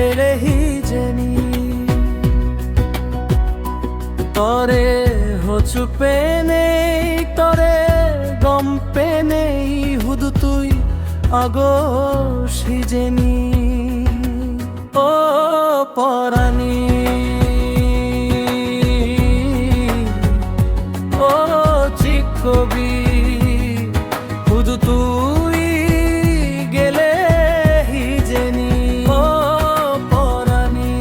বেড়ে হিজেনি তরে হচু পেনেই তরে গম পেনেই হুদু তুই আগো সিজেনি ও পরানি ও চিকবি হুদু তুই গেলে হিজেনি ও পরানি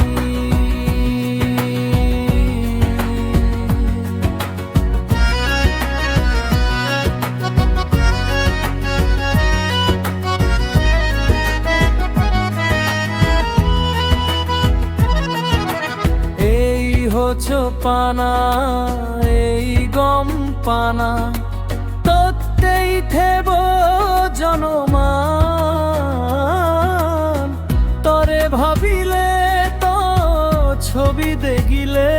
হছো পানা এই গম পানা তত্তেই থেব জনমান তরে ভাবিলে তো ছবি দেখিলে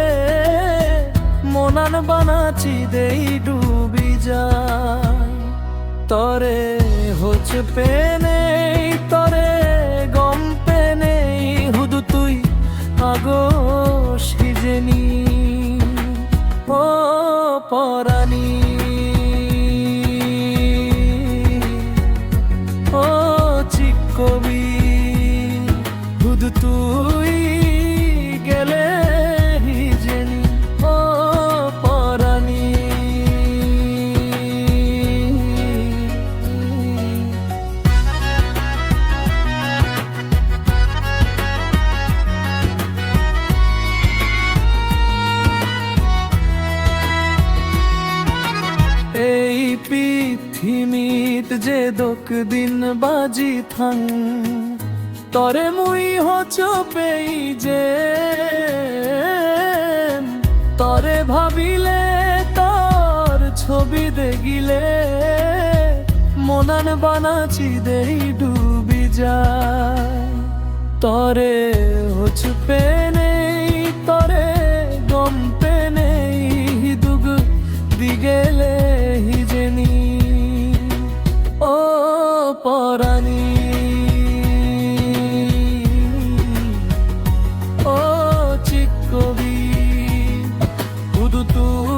মনান বানাচি দেই ডুবি যায় তরে হচ্ছে পেনেই তরে গম পেনেই হুদু তুই আগো সিজেনি ও পরানি ও চিকবি হুদু তুই গেলে হিজেনি ও পরানি এই পৃথিবীত যে দোক দিন বাজি থাং তরে মুই হচ পেই যে তরে ভাবিলে তোর ছবি দেখিলে মনান বানাচি দেই ডুবি যায় তরে হচ পেনেই তরে গম পেনেই দুগ দিগেলে হিজেনি ও পরানি ও চিকবি হুদু তুই